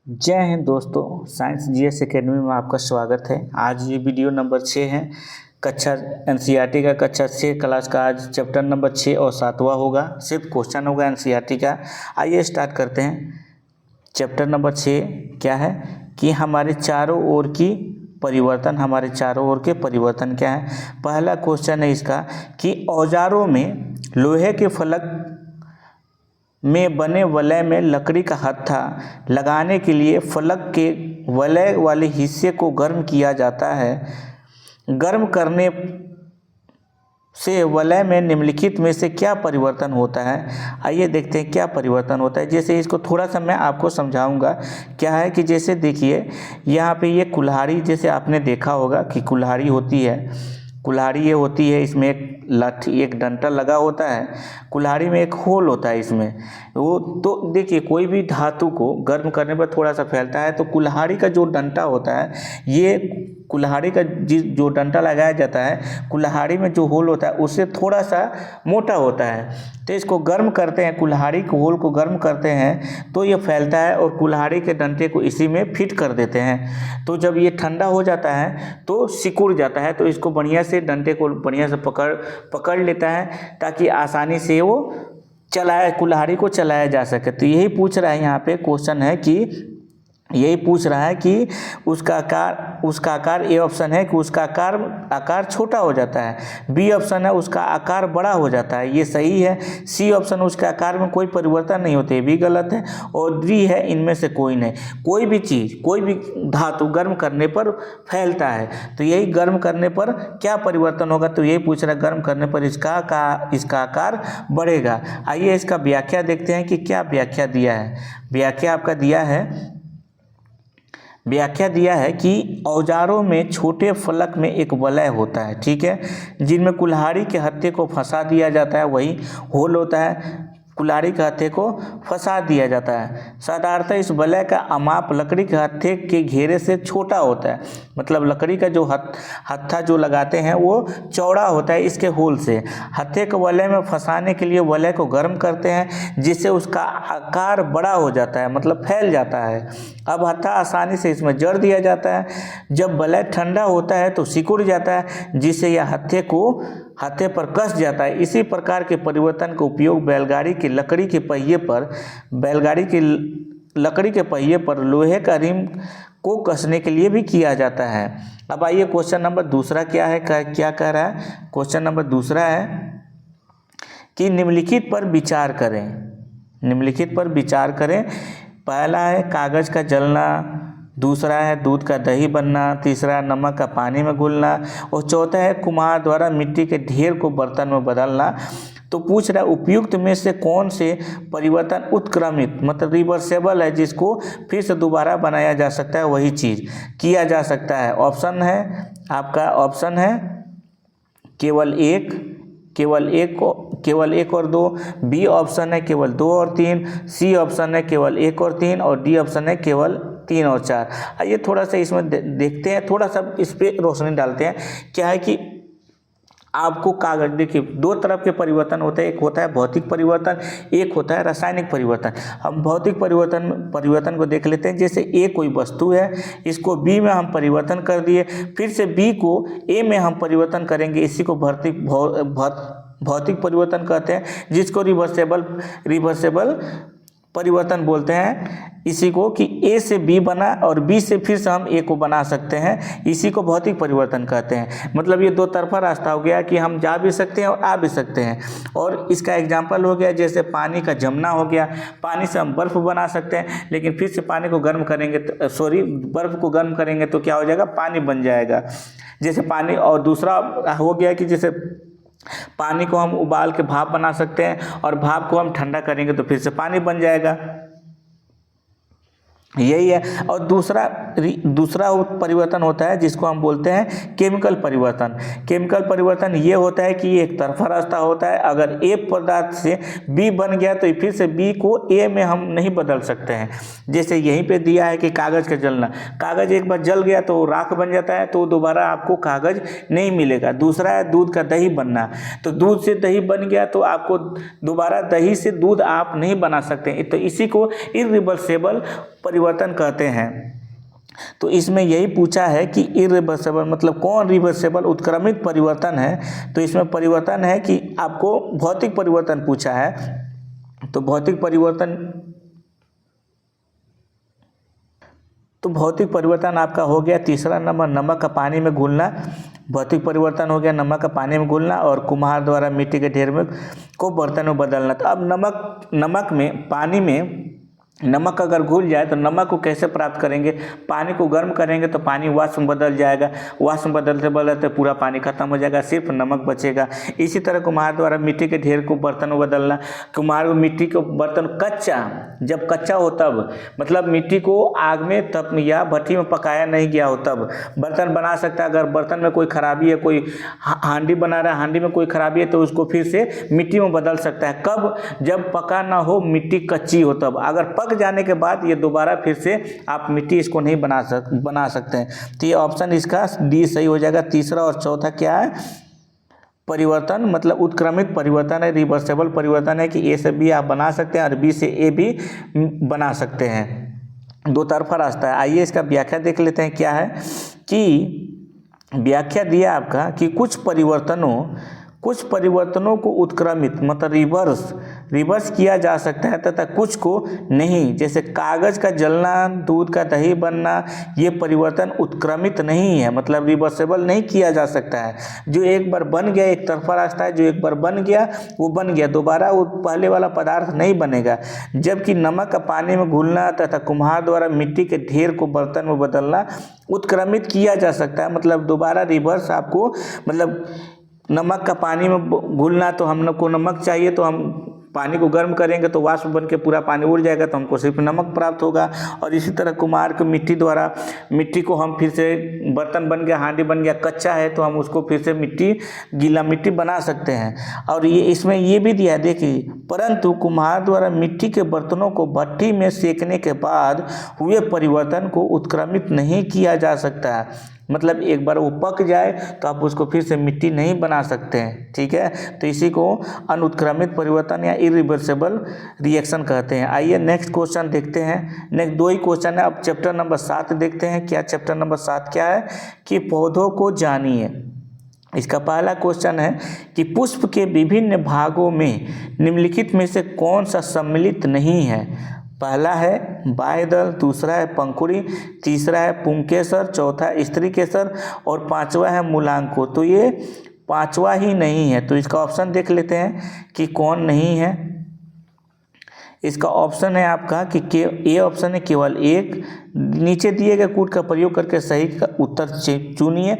जय हिंद दोस्तों, science GS academy में आपका स्वागत है। आज ये वीडियो नंबर 6 है। कक्षा एनसीईआरटी का कक्षा 6 क्लास का आज चैप्टर नंबर 6 और 7वां होगा। सिर्फ क्वेश्चन होगा एनसीईआरटी का। आइए स्टार्ट करते हैं। चैप्टर नंबर 6 क्या है कि हमारे चारों ओर की परिवर्तन, हमारे चारों ओर के परिवर्तन क्या है। पहला क्वेश्चन है इसका कि औजारों में लोहे के फलक में बने वलय में लकड़ी का हत्था लगाने के लिए फलक के वलय वाले हिस्से को गर्म किया जाता है। गर्म करने से वलय में निम्नलिखित में से क्या परिवर्तन होता है। आइए देखते हैं क्या परिवर्तन होता है। जैसे इसको थोड़ा सा मैं आपको समझाऊंगा। क्या है कि जैसे देखिए यहाँ पे ये कुल्हाड़ी, जैसे आपने देखा होगा कि कुल्हाड़ी होती है। कुल्हाड़ी ये होती है, इसमें एक लाठी, एक डंटा लगा होता है। कुल्हाड़ी में एक होल होता है इसमें। वो तो देखिए कोई भी धातु को गर्म करने पर थोड़ा सा फैलता है। तो कुल्हाड़ी का जो डंटा होता है, ये कुल्हाड़ी का जो डंटा लगाया जाता है, कुल्हाड़ी में जो होल होता है उससे थोड़ा सा मोटा होता है। तो इसको गर्म करते हैं, कुल्हाड़ी के होल को गर्म करते हैं तो ये फैलता है और कुल्हाड़ी के डंटे को इसी में फिट कर देते हैं। तो जब ये ठंडा हो जाता है तो सिकुड़ जाता है। तो इसको बढ़िया से, डंटे को बढ़िया से पकड़ लेता है ताकि आसानी से वो कुल्हाड़ी को चलाया जा सके। तो यही पूछ रहा है यहाँ पे, क्वेश्चन है कि यही पूछ रहा है कि उसका आकार ए ऑप्शन है कि उसका आकार छोटा हो जाता है। बी ऑप्शन है उसका आकार बड़ा हो जाता है, ये सही है। सी ऑप्शन उसके आकार में कोई परिवर्तन नहीं होते, भी गलत है। और डी है इनमें से कोई नहीं। कोई भी चीज़, कोई भी धातु गर्म करने पर फैलता है। तो यही गर्म करने पर क्या परिवर्तन होगा, तो यही पूछ रहा है गर्म करने पर इसका आकार बढ़ेगा। आइए इसका व्याख्या देखते हैं कि क्या व्याख्या दिया है। व्याख्या दिया है कि औजारों में छोटे फलक में एक वलय होता है, ठीक है, जिनमें कुल्हाड़ी के हत्थे को फंसा दिया जाता है। वही होल होता है, कुल्हाड़ी के हत्थे को फंसा दिया जाता है। साधारणतः इस वलय का अमाप लकड़ी के हत्थे के घेरे से छोटा होता है। मतलब लकड़ी का जो हत्था जो लगाते हैं वो चौड़ा होता है इसके होल से। हत्थे को वलय में फंसाने के लिए वलय को गर्म करते हैं, जिससे उसका आकार बड़ा हो जाता है, मतलब फैल जाता है। अब हत्था आसानी से इसमें जड़ दिया जाता है। जब वलय ठंडा होता है तो सिकुड़ जाता है, जिससे यह हत्थे पर कस जाता है। इसी प्रकार के परिवर्तन का उपयोग बैलगाड़ी के लकड़ी के पहिए पर लोहे का रिम को कसने के लिए भी किया जाता है। अब आइए क्वेश्चन नंबर दूसरा क्या है, क्या कह रहा है। क्वेश्चन नंबर दूसरा है कि निम्नलिखित पर विचार करें। पहला है कागज का जलना, दूसरा है दूध का दही बनना, तीसरा नमक का पानी में घुलना और चौथा है कुम्हार द्वारा मिट्टी के ढेर को बर्तन में बदलना। तो पूछ रहा है उपयुक्त में से कौन से परिवर्तन उत्क्रमित, मतलब रिवर्सेबल है, जिसको फिर से दोबारा बनाया जा सकता है, वही चीज़ किया जा सकता है। ऑप्शन है केवल एक और दो, बी ऑप्शन है केवल 2 और 3, सी ऑप्शन है केवल 1 और 3 और डी ऑप्शन है केवल 3 और 4। आइए थोड़ा सा इसमें देखते हैं, थोड़ा सा इस पे रोशनी डालते हैं। क्या है कि आपको कागज, देखिए दो तरफ के परिवर्तन होते हैं, एक होता है भौतिक परिवर्तन, एक होता है रासायनिक परिवर्तन। हम भौतिक परिवर्तन को देख लेते हैं। जैसे ए कोई वस्तु है, इसको बी में हम परिवर्तन कर दिए, फिर से बी को ए में हम परिवर्तन करेंगे, इसी को भौतिक परिवर्तन कहते हैं, जिसको रिवर्सेबल परिवर्तन बोलते हैं। इसी को कि ए से बी बना और बी से फिर से हम ए को बना सकते हैं, इसी को भौतिक परिवर्तन कहते हैं। मतलब ये दो तरफा रास्ता हो गया कि हम जा भी सकते हैं और आ भी सकते हैं। और इसका एग्जाम्पल हो गया जैसे पानी का जमना हो गया। पानी से हम बर्फ़ बना सकते हैं, लेकिन फिर से बर्फ़ को गर्म करेंगे तो क्या हो जाएगा, पानी बन जाएगा। जैसे पानी, और दूसरा हो गया कि जैसे पानी को हम उबाल के भाप बना सकते हैं और भाप को हम ठंडा करेंगे तो फिर से पानी बन जाएगा, यही है। और दूसरा परिवर्तन होता है जिसको हम बोलते हैं केमिकल परिवर्तन ये होता है कि एक तरफा रास्ता होता है। अगर ए पदार्थ से बी बन गया तो फिर से बी को ए में हम नहीं बदल सकते हैं। जैसे यहीं पे दिया है कि कागज का जलना, कागज एक बार जल गया तो राख बन जाता है, तो दोबारा आपको कागज नहीं मिलेगा। दूसरा है दूध का दही बनना, तो दूध से दही बन गया तो आपको दोबारा दही से दूध आप नहीं बना सकते। तो इसी को इरिवर्सेबल परिवर्तन कहते हैं। तो इसमें यही पूछा है कि इरिवर्सिबल मतलब कौन रिवर्सिबल उत्क्रमित परिवर्तन है। तो इसमें परिवर्तन है कि आपको भौतिक परिवर्तन पूछा है, तो भौतिक परिवर्तन आपका हो गया तीसरा नंबर, नमक का पानी में घुलना। भौतिक परिवर्तन हो गया नमक का पानी में घुलना और कुम्हार द्वारा मिट्टी के ढेर में को बर्तन में बदलना। तो अब नमक में पानी में नमक अगर घुल जाए तो नमक को कैसे प्राप्त करेंगे? पानी को गर्म करेंगे तो पानी वाष्प में बदल जाएगा, वाष्प में बदलते बदलते पूरा पानी खत्म हो जाएगा, सिर्फ नमक बचेगा। इसी तरह कुम्हार द्वारा मिट्टी के ढेर को बर्तन में बदलना। कुम्हार को मिट्टी को बर्तन जब कच्चा हो तब, मतलब मिट्टी को आग में तब या भट्टी में पकाया नहीं गया हो तब बर्तन बना सकता है। अगर बर्तन में कोई खराबी है, कोई हांडी बना रहा है, हांडी में कोई खराबी है तो उसको फिर से मिट्टी में बदल सकता है। कब? जब पका ना हो, मिट्टी कच्ची हो तब। अगर पक जाने के बाद ये दोबारा फिर से आप मिट्टी इसको नहीं बना सकते हैं। तो ये ऑप्शन इसका डी सही हो जाएगा। तीसरा और चौथा क्या है? परिवर्तन मतलब उत्क्रमित परिवर्तन है, रिवर्सिबल परिवर्तन है कि ए से बी आप बना सकते हैं और बी से ए भी बना सकते हैं। दो तरफा रास्ता है। आइए इसका व्याख्या देख लेते हैं। क्या है कि व्याख्या दिया आपका कि कुछ परिवर्तनों को उत्क्रमित मतलब रिवर्स किया जा सकता है तथा कुछ को नहीं। जैसे कागज का जलना, दूध का दही बनना, ये परिवर्तन उत्क्रमित नहीं है, मतलब रिवर्सेबल नहीं किया जा सकता है। जो एक बार बन गया, एक तरफा रास्ता है, जो एक बार बन गया वो बन गया, दोबारा वो पहले वाला पदार्थ नहीं बनेगा। जबकि नमक का पानी में घुलना तथा कुम्हार द्वारा मिट्टी के ढेर को बर्तन में बदलना उत्क्रमित किया जा सकता है, मतलब दोबारा रिवर्स आपको, मतलब नमक का पानी में घुलना तो हम लोग को नमक चाहिए, तो हम पानी को गर्म करेंगे तो वाष्प बन के पूरा पानी उड़ जाएगा, तो हमको सिर्फ नमक प्राप्त होगा। और इसी तरह कुम्हार को मिट्टी को हम फिर से बर्तन बन गया, हांडी बन गया, कच्चा है तो हम उसको फिर से गीला मिट्टी बना सकते हैं। और ये इसमें ये भी दिया है, देखिए, परंतु कुम्हार द्वारा मिट्टी के बर्तनों को भट्टी में सेकने के बाद हुए परिवर्तन को उत्क्रमित नहीं किया जा सकता है। मतलब एक बार वो पक जाए तो आप उसको फिर से मिट्टी नहीं बना सकते हैं, ठीक है। तो इसी को अनुत्क्रमित परिवर्तन या इरिवर्सिबल रिएक्शन कहते हैं। आइए नेक्स्ट क्वेश्चन देखते हैं। नेक्स्ट दो ही क्वेश्चन है। अब चैप्टर नंबर 7 देखते हैं। क्या चैप्टर नंबर 7 क्या है कि पौधों को जानिए। इसका पहला क्वेश्चन है कि पुष्प के विभिन्न भागों में निम्नलिखित में से कौन सा सम्मिलित नहीं है? पहला है बाह्यदल, दूसरा है पंखुड़ी, तीसरा है पुंकेसर, चौथा स्त्री केसर और पांचवा है मूलांकुर। तो ये पांचवा ही नहीं है, तो इसका ऑप्शन देख लेते हैं कि कौन नहीं है। इसका ऑप्शन है आपका कि ए ऑप्शन है केवल एक। नीचे दिए गए कूट का प्रयोग करके सही का उत्तर चुनिए।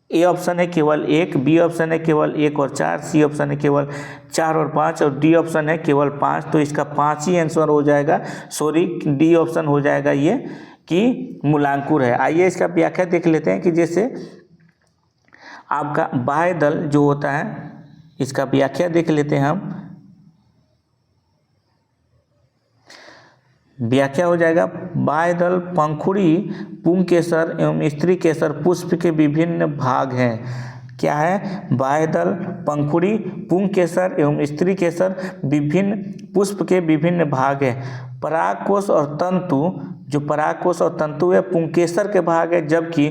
ए ऑप्शन है केवल एक, बी ऑप्शन है केवल 1 और 4, सी ऑप्शन है केवल 4 और 5 और डी ऑप्शन है केवल 5। तो इसका 5 ही आंसर हो जाएगा, सॉरी डी ऑप्शन हो जाएगा ये कि मूलांकुर है। आइए इसका व्याख्या देख लेते हैं कि जैसे आपका बाह्य दल जो होता है, इसका व्याख्या देख लेते हैं हम। व्याख्या हो जाएगा बाह्य दल पंखुड़ी, पुंकेसर एवं स्त्री केसर पुष्प के विभिन्न भाग हैं। क्या है? बाह्य दल, पंखुड़ी, पुंकेसर एवं स्त्री केसर विभिन्न पुष्प के विभिन्न भाग हैं। परागकोश और तंतु, जो परागकोश और तंतु है पुंकेसर के भाग है, जबकि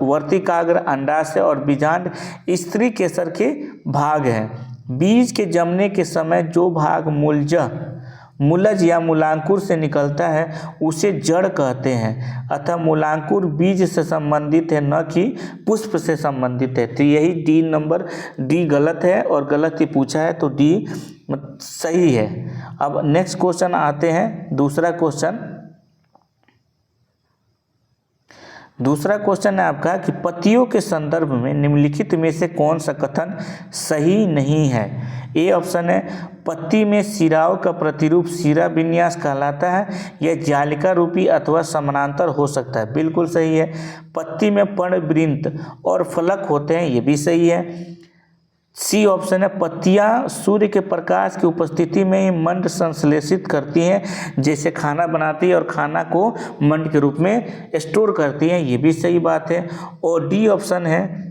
वर्तिकाग्र, अंडाशय और बीजांड स्त्री केसर के भाग हैं। बीज के जमने के समय जो भाग मूलज या मूलांकुर से निकलता है उसे जड़ कहते हैं, अतः मूलांकुर बीज से संबंधित है न कि पुष्प से संबंधित है। तो यही डी गलत है और गलत ही पूछा है, तो डी सही है। अब नेक्स्ट क्वेश्चन आते हैं। दूसरा क्वेश्चन है आपका कि पत्तियों के संदर्भ में निम्नलिखित में से कौन सा कथन सही नहीं है? ए ऑप्शन है पत्ती में सिराओं का प्रतिरूप सिरा विन्यास कहलाता है, यह जालिका रूपी अथवा समानांतर हो सकता है, बिल्कुल सही है। पत्ती में पर्णवृंत और फलक होते हैं, ये भी सही है। सी ऑप्शन है पत्तियां सूर्य के प्रकाश की उपस्थिति में ही मंड संश्लेषित करती हैं, जैसे खाना बनाती है और खाना को मंड के रूप में स्टोर करती हैं, ये भी सही बात है। और डी ऑप्शन है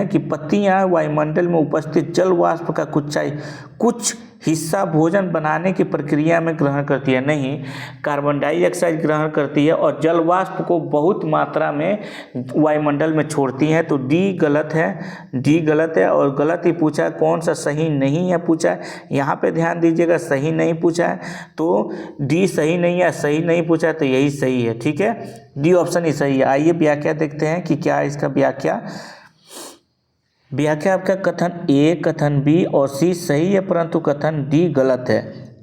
कि पत्तियां वायुमंडल में उपस्थित जल वाष्प का कुछ हिस्सा भोजन बनाने की प्रक्रिया में ग्रहण करती है, नहीं, कार्बन डाइऑक्साइड ग्रहण करती है और जल वाष्प को बहुत मात्रा में वायुमंडल में छोड़ती है। तो डी गलत है, डी गलत है और गलत ही पूछा है। कौन सा सही नहीं है पूछा है, यहाँ पे ध्यान दीजिएगा, सही नहीं पूछा है तो डी सही नहीं है, सही नहीं पूछा है तो यही सही है, ठीक है, डी ऑप्शन ही सही है। आइए व्याख्या देखते हैं कि क्या है इसका व्याख्या। व्याख्या आपका कथन ए, कथन बी और सी सही है, परंतु कथन डी गलत है,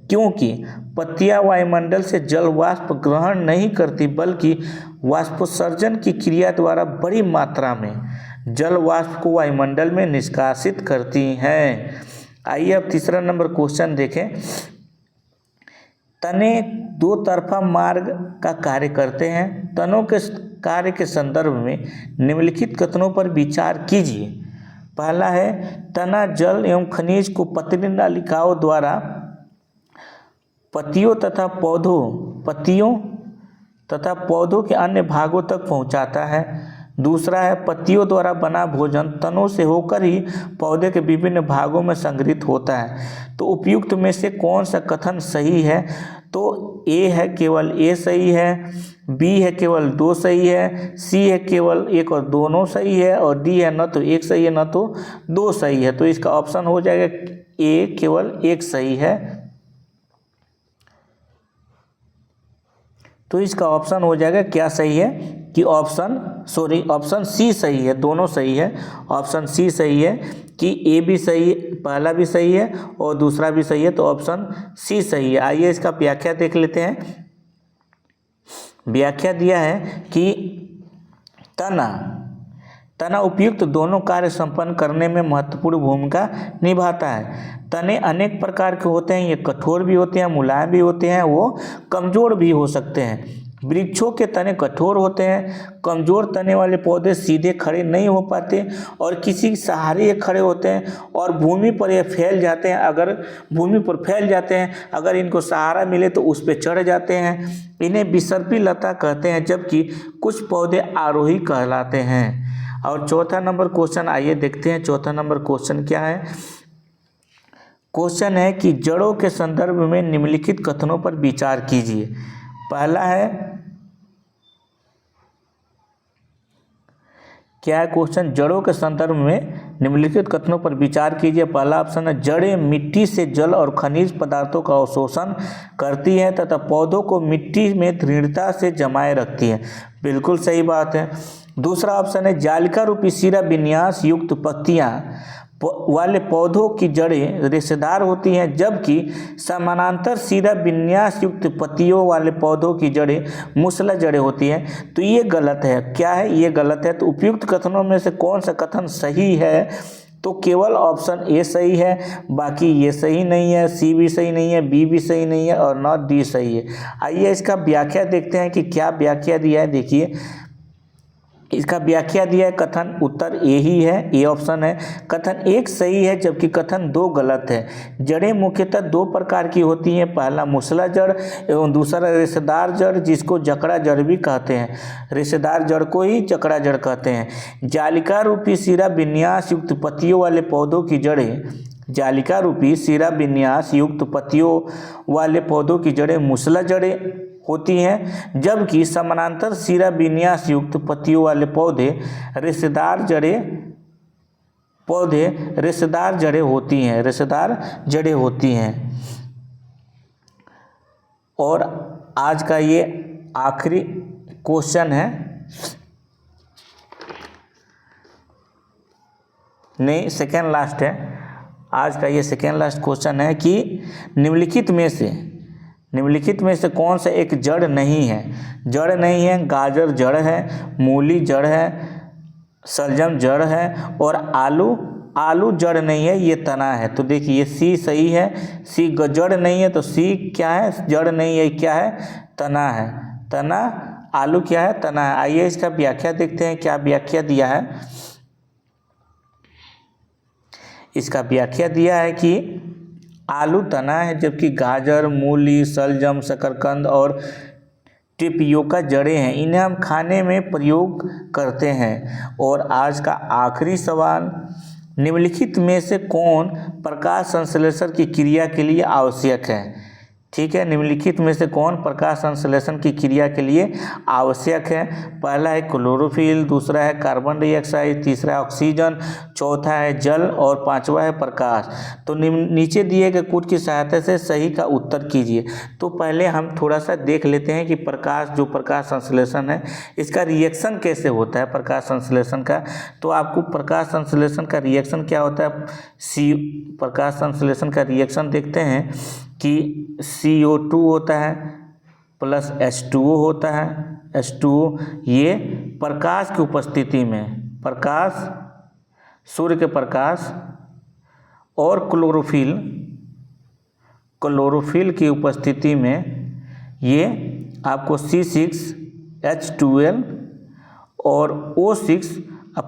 क्योंकि पत्तियां वायुमंडल से जल वाष्प ग्रहण नहीं करती बल्कि वाष्पोत्सर्जन की क्रिया द्वारा बड़ी मात्रा में जल वाष्प को वायुमंडल में निष्कासित करती हैं। आइए अब तीसरा नंबर क्वेश्चन देखें। तने दो तरफा मार्ग का कार्य करते हैं। तनों के कार्य के संदर्भ में निम्नलिखित कथनों पर विचार कीजिए। पहला है, तना जल एवं खनिज को पतली नलिकाओं द्वारा पत्तियों तथा पौधों के अन्य भागों तक पहुंचाता है। दूसरा है, पत्तियों द्वारा बना भोजन तनों से होकर ही पौधे के विभिन्न भागों में संग्रहित होता है। तो उपयुक्त में से कौन सा कथन सही है? तो ए है, केवल ए सही है, बी है केवल दो सही है, सी है केवल एक और दोनों सही है और डी है न तो एक सही है न तो दो सही है। तो इसका ऑप्शन हो जाएगा ए, केवल एक सही है। तो इसका ऑप्शन हो जाएगा क्या सही है कि ऑप्शन सी सही है, दोनों सही है। ऑप्शन सी सही है कि ए भी सही है, पहला भी सही है और दूसरा भी सही है, तो ऑप्शन सी सही है। आइए इसका व्याख्या देख लेते हैं। व्याख्या दिया है कि तना उपयुक्त दोनों कार्य संपन्न करने में महत्वपूर्ण भूमिका निभाता है। तने अनेक प्रकार के होते हैं, ये कठोर भी होते हैं, मुलायम भी होते हैं, वो कमज़ोर भी हो सकते हैं। वृक्षों के तने कठोर होते हैं, कमज़ोर तने वाले पौधे सीधे खड़े नहीं हो पाते और किसी सहारे ये खड़े होते हैं और भूमि पर ये फैल जाते हैं। अगर भूमि पर फैल जाते हैं, अगर इनको सहारा मिले तो उस पर चढ़ जाते हैं। इन्हें विसर्पी लता कहते हैं, जबकि कुछ पौधे आरोही कहलाते हैं। और चौथा नंबर क्वेश्चन आइए देखते हैं। चौथा नंबर क्वेश्चन क्या है? क्वेश्चन है कि जड़ों के संदर्भ में निम्नलिखित कथनों पर विचार कीजिए। पहला है, क्या है क्वेश्चन? जड़ों के संदर्भ में निम्नलिखित कथनों पर विचार कीजिए। पहला ऑप्शन है, जड़ें मिट्टी से जल और खनिज पदार्थों का अवशोषण करती हैं तथा पौधों को मिट्टी में दृढ़ता से जमाए रखती हैं। बिल्कुल सही बात है। दूसरा ऑप्शन है, जालिका रूपी सिरा विन्यास युक्त पत्तियां वाले पौधों की जड़ें रेशेदार होती हैं, जबकि समानांतर सिरा विन्यास युक्त पत्तियों वाले पौधों की जड़ें मूसला जड़ें होती हैं। तो ये गलत है। क्या है? ये गलत है। तो उपयुक्त कथनों में से कौन सा कथन सही है? तो केवल ऑप्शन ए सही है, बाकी ये सही नहीं है, सी भी सही नहीं है, बी भी सही नहीं है और नॉट डी सही है। आइए इसका व्याख्या देखते हैं कि क्या व्याख्या दिया है। देखिए इसका व्याख्या दिया है, कथन उत्तर ए ही है, ए ऑप्शन है। कथन एक सही है जबकि कथन दो गलत है। जड़ें मुख्यतः दो प्रकार की होती हैं, पहला मूसला जड़ एवं दूसरा रेशेदार जड़, जिसको जकड़ा जड़ भी कहते हैं। रेशेदार जड़ को ही जकड़ा जड़ कहते हैं। जालिका रूपी सिरा विन्यास युक्त पत्तियों वाले पौधों की जड़ें जालिका रूपी सिरा विन्यास युक्त पत्तियों वाले पौधों की जड़ें मूसला जड़ें होती हैं, जबकि समानांतर सिरा विन्यास युक्त पत्तियों वाले पौधे रेशेदार जड़ें होती हैं। और आज का ये आखिरी क्वेश्चन है, नहीं सेकेंड लास्ट है। आज का ये सेकेंड लास्ट क्वेश्चन है कि निम्नलिखित में से कौन सा एक जड़ नहीं है? जड़ नहीं है, गाजर जड़ है, मूली जड़ है, शलजम जड़ है और आलू जड़ नहीं है, ये तना है। तो देखिए ये सी सही है, सी जड़ नहीं है, तो सी क्या है? जड़ नहीं है, क्या है? तना है। तना, आलू क्या है? तना है। आइए इसका व्याख्या देखते हैं, क्या व्याख्या दिया है। इसका व्याख्या दिया है कि आलू तना है, जबकि गाजर, मूली, शलजम, शकरकंद और टेपियोका जड़ें हैं। इन्हें हम खाने में प्रयोग करते हैं। और आज का आखिरी सवाल, निम्नलिखित में से कौन प्रकाश संश्लेषण की क्रिया के लिए आवश्यक है? ठीक है, निम्नलिखित में से कौन प्रकाश संश्लेषण की क्रिया के लिए आवश्यक है? पहला है क्लोरोफिल, दूसरा है कार्बन डाइऑक्साइड, तीसरा है ऑक्सीजन, चौथा है जल और पांचवा है प्रकाश। तो नीचे दिए गए कोड की सहायता से सही का उत्तर कीजिए। तो पहले हम थोड़ा सा देख लेते हैं कि प्रकाश संश्लेषण है इसका रिएक्शन कैसे होता है। प्रकाश संश्लेषण का तो आपको प्रकाश संश्लेषण का रिएक्शन क्या होता है, प्रकाश संश्लेषण का रिएक्शन देखते हैं कि CO2 होता है प्लस H2O होता है। H2O ये प्रकाश की उपस्थिति में, सूर्य के प्रकाश और क्लोरोफिल की उपस्थिति में ये आपको C6H12 और O6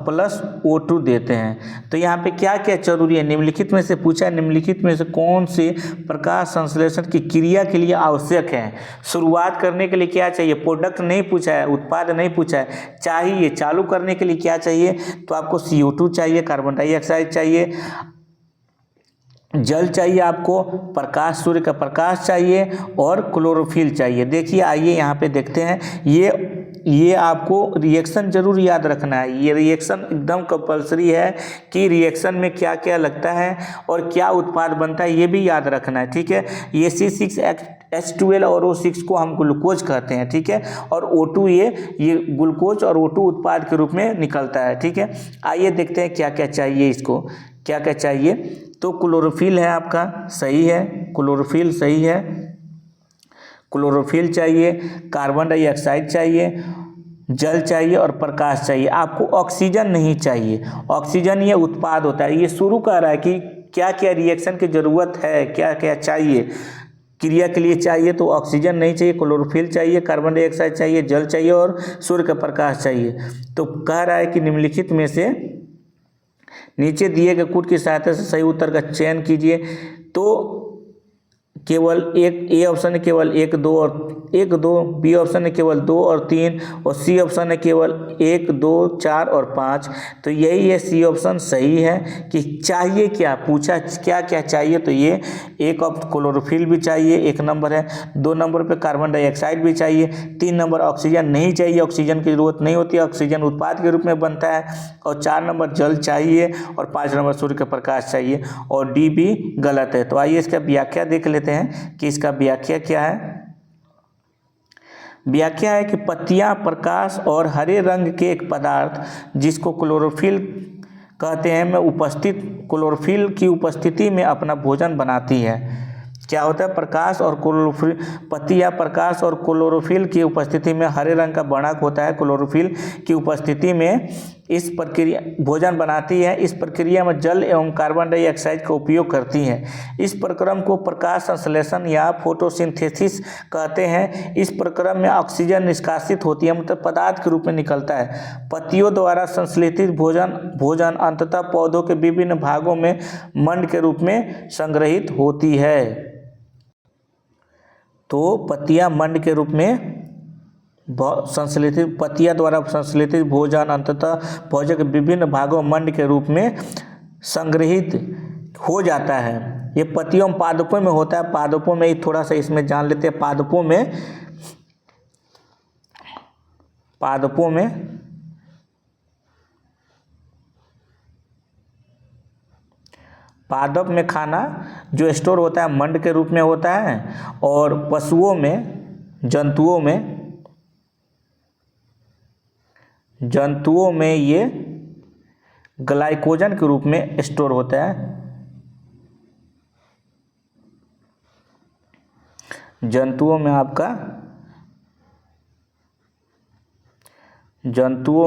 प्लस O2 देते हैं। तो यहाँ पे क्या क्या जरूरी है, निम्नलिखित में से पूछा है, निम्नलिखित में से कौन से प्रकाश संश्लेषण की क्रिया के लिए आवश्यक है। शुरुआत करने के लिए क्या चाहिए, प्रोडक्ट नहीं पूछा है, उत्पाद नहीं पूछा है, चाहिए चालू करने के लिए क्या चाहिए, तो आपको CO2 चाहिए, कार्बन डाइऑक्साइड चाहिए, जल चाहिए, आपको प्रकाश, सूर्य का प्रकाश चाहिए और क्लोरोफिल चाहिए। देखिए आइए यहाँ पे देखते हैं, ये आपको रिएक्शन जरूर याद रखना है। ये रिएक्शन एकदम कंपलसरी है कि रिएक्शन में क्या क्या लगता है और क्या उत्पाद बनता है, ये भी याद रखना है। ठीक है, ये C6H12 और O6 को हम ग्लूकोज कहते हैं। ठीक है, और O2 ये ग्लूकोज और O2 उत्पाद के रूप में निकलता है। ठीक है, आइए देखते हैं क्या क्या चाहिए, इसको क्या क्या चाहिए। तो क्लोरोफिल है आपका, सही है, क्लोरोफिल सही है, क्लोरोफिल चाहिए, कार्बन डाइऑक्साइड चाहिए, जल चाहिए और प्रकाश चाहिए। आपको ऑक्सीजन नहीं चाहिए, ऑक्सीजन ये उत्पाद होता है। ये शुरू कर रहा है कि क्या क्या रिएक्शन की ज़रूरत है, क्या क्या चाहिए क्रिया के लिए चाहिए। तो ऑक्सीजन नहीं चाहिए, क्लोरोफिल चाहिए, कार्बन डाइऑक्साइड चाहिए, जल चाहिए और सूर्य का प्रकाश चाहिए। तो कह रहा है कि निम्नलिखित में से नीचे दिए गए कोड की सहायता से सही उत्तर का चयन कीजिए। तो केवल एक, ए ऑप्शन है केवल 1, 2 और 1, 2, बी ऑप्शन है केवल 2 और 3 और सी ऑप्शन है केवल 1, 2, 4 और 5। तो यही है सी ऑप्शन सही है कि चाहिए क्या, पूछा क्या क्या चाहिए। तो ये एक क्लोरोफिल भी चाहिए, 1 नंबर है, 2 नंबर पे कार्बन डाइऑक्साइड भी चाहिए, 3 नंबर ऑक्सीजन नहीं चाहिए, ऑक्सीजन की जरूरत नहीं होती है, ऑक्सीजन उत्पाद के रूप में बनता है, और 4 नंबर जल चाहिए और 5 नंबर सूर्य का प्रकाश चाहिए, और डी भी गलत है। तो आइए इसका व्याख्या देख लेते हैं कि इसका व्याख्या क्या है। व्याख्या है कि पत्तियां प्रकाश और हरे रंग के एक पदार्थ जिसको क्लोरोफिल कहते हैं में उपस्थित क्लोरोफिल की उपस्थिति में अपना भोजन बनाती है। क्या होता है, प्रकाश और क्लोरोफिल, पत्तियां प्रकाश और क्लोरोफिल की उपस्थिति में, हरे रंग का वर्णक होता है, क्लोरोफिल की उपस्थिति में इस प्रक्रिया भोजन बनाती है। इस प्रक्रिया में जल एवं कार्बन डाइऑक्साइड का उपयोग करती हैं। इस प्रक्रम को प्रकाश संश्लेषण या फोटोसिंथेसिस कहते हैं। इस प्रक्रम में ऑक्सीजन निष्कासित होती है, मतलब पदार्थ के रूप में निकलता है। पत्तियों द्वारा संश्लेषित भोजन अंततः पौधों के विभिन्न भागों में मंड के रूप में संग्रहित होती है। तो पत्तियां मंड के रूप में संश्लेषित, पत्तियां द्वारा संश्लेषित भोजन अंततः पौधे के विभिन्न भागों मंड के रूप में संग्रहित हो जाता है। ये पत्तियों में पादपों में होता है। पादपों में ही थोड़ा सा इसमें जान लेते हैं। पादप में खाना जो स्टोर होता है मंड के रूप में होता है, और पशुओं में जंतुओं में ये ग्लाइकोजन के रूप में स्टोर होता है। जंतुओं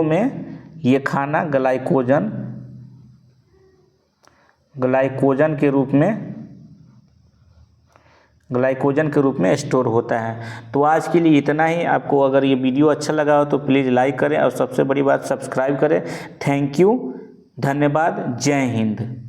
में ये खाना ग्लाइकोजन के रूप में स्टोर होता है। तो आज के लिए इतना ही। आपको अगर ये वीडियो अच्छा लगा हो तो प्लीज़ लाइक करें और सबसे बड़ी बात सब्सक्राइब करें। थैंक यू, धन्यवाद, जय हिंद।